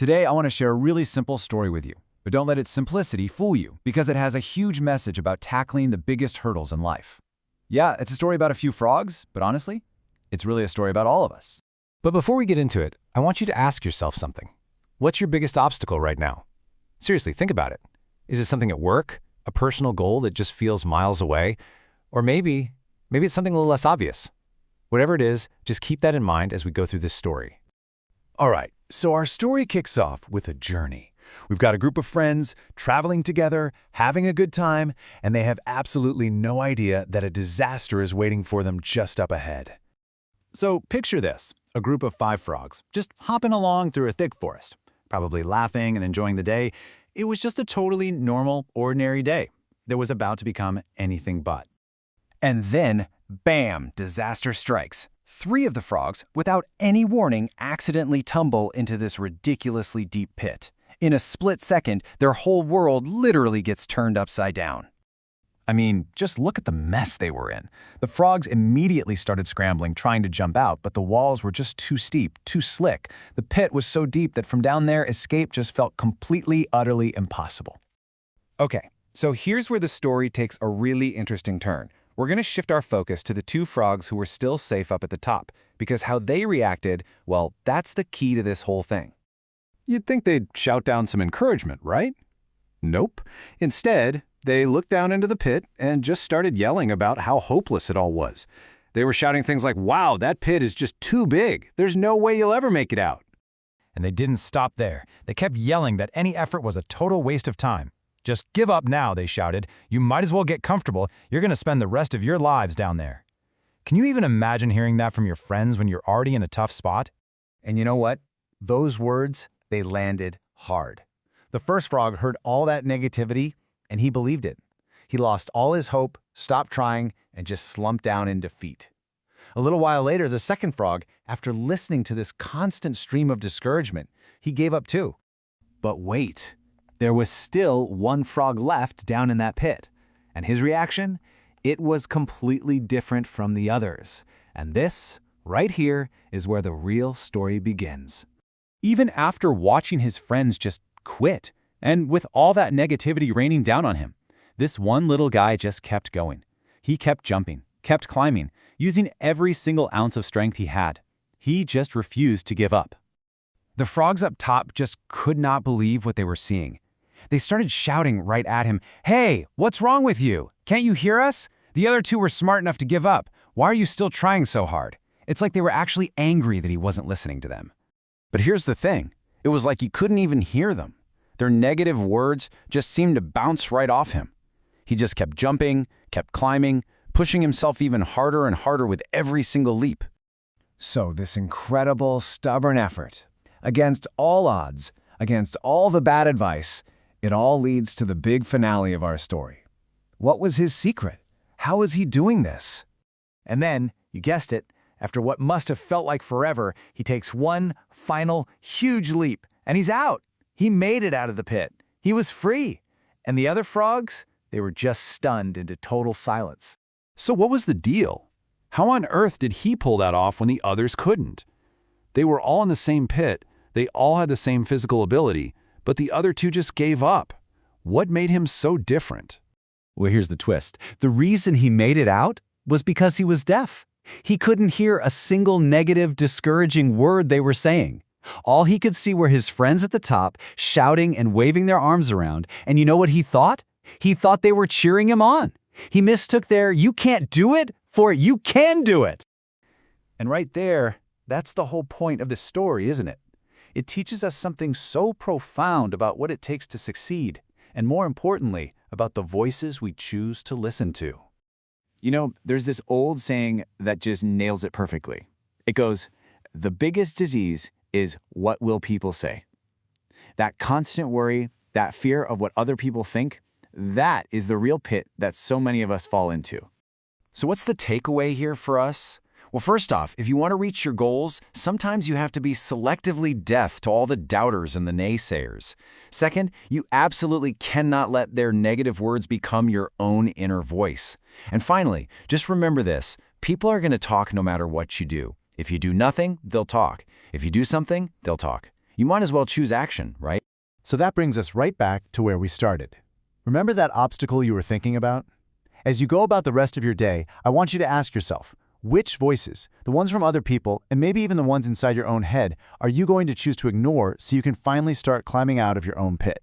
Today, I want to share a really simple story with you, but don't let its simplicity fool you, because it has a huge message about tackling the biggest hurdles in life. Yeah, it's a story about a few frogs, but honestly, it's really a story about all of us. But before we get into it, I want you to ask yourself something. What's your biggest obstacle right now? Seriously, think about it. Is it something at work, a personal goal that just feels miles away? Or maybe it's something a little less obvious. Whatever it is, just keep that in mind as we go through this story. All right, so our story kicks off with a journey. We've got a group of friends traveling together, having a good time, and they have absolutely no idea that a disaster is waiting for them just up ahead. So picture this, a group of 5 frogs, just hopping along through a thick forest, probably laughing and enjoying the day. It was just a totally normal, ordinary day that was about to become anything but. And then, bam, disaster strikes. 3 of the frogs, without any warning, accidentally tumble into this ridiculously deep pit. In a split second, their whole world literally gets turned upside down. I mean, just look at the mess they were in. The frogs immediately started scrambling, trying to jump out, but the walls were just too steep, too slick. The pit was so deep that from down there, escape just felt completely, utterly impossible. Okay, so here's where the story takes a really interesting turn. We're going to shift our focus to the 2 frogs who were still safe up at the top, because how they reacted, well, that's the key to this whole thing. You'd think they'd shout down some encouragement, right? Nope. Instead, they looked down into the pit and just started yelling about how hopeless it all was. They were shouting things like, "Wow, that pit is just too big. There's no way you'll ever make it out." And they didn't stop there. They kept yelling that any effort was a total waste of time. "Just give up now," they shouted. "You might as well get comfortable. You're going to spend the rest of your lives down there." Can you even imagine hearing that from your friends when you're already in a tough spot? And you know what? Those words, they landed hard. The first frog heard all that negativity, and he believed it. He lost all his hope, stopped trying, and just slumped down in defeat. A little while later, the second frog, after listening to this constant stream of discouragement, he gave up too. But wait, there was still 1 frog left down in that pit. And his reaction? It was completely different from the others. And this, right here, is where the real story begins. Even after watching his friends just quit, and with all that negativity raining down on him, this one little guy just kept going. He kept jumping, kept climbing, using every single ounce of strength he had. He just refused to give up. The frogs up top just could not believe what they were seeing. They started shouting right at him, "Hey, what's wrong with you? Can't you hear us? The other 2 were smart enough to give up. Why are you still trying so hard?" It's like they were actually angry that he wasn't listening to them. But here's the thing. It was like he couldn't even hear them. Their negative words just seemed to bounce right off him. He just kept jumping, kept climbing, pushing himself even harder and harder with every single leap. So this incredible, stubborn effort, against all odds, against all the bad advice, it all leads to the big finale of our story. What was his secret? How was he doing this? And then, you guessed it, after what must have felt like forever, he takes one final huge leap, and he's out. He made it out of the pit. He was free. And the other frogs, they were just stunned into total silence. So what was the deal? How on earth did he pull that off when the others couldn't? They were all in the same pit, they all had the same physical ability, but the other 2 just gave up. What made him so different? Well, here's the twist. The reason he made it out was because he was deaf. He couldn't hear a single negative, discouraging word they were saying. All he could see were his friends at the top, shouting and waving their arms around, and you know what he thought? He thought they were cheering him on. He mistook their "you can't do it" for "you can do it." And right there, that's the whole point of the story, isn't it? It teaches us something so profound about what it takes to succeed, and more importantly, about the voices we choose to listen to. You know, there's this old saying that just nails it perfectly. It goes, "The biggest disease is what will people say?" That constant worry, that fear of what other people think, that is the real pit that so many of us fall into. So what's the takeaway here for us? Well, first off, if you want to reach your goals, sometimes you have to be selectively deaf to all the doubters and the naysayers. Second, you absolutely cannot let their negative words become your own inner voice. And finally, just remember this, people are going to talk no matter what you do. If you do nothing, they'll talk. If you do something, they'll talk. You might as well choose action, right? So that brings us right back to where we started. Remember that obstacle you were thinking about? As you go about the rest of your day, I want you to ask yourself, which voices, the ones from other people, and maybe even the ones inside your own head, are you going to choose to ignore so you can finally start climbing out of your own pit?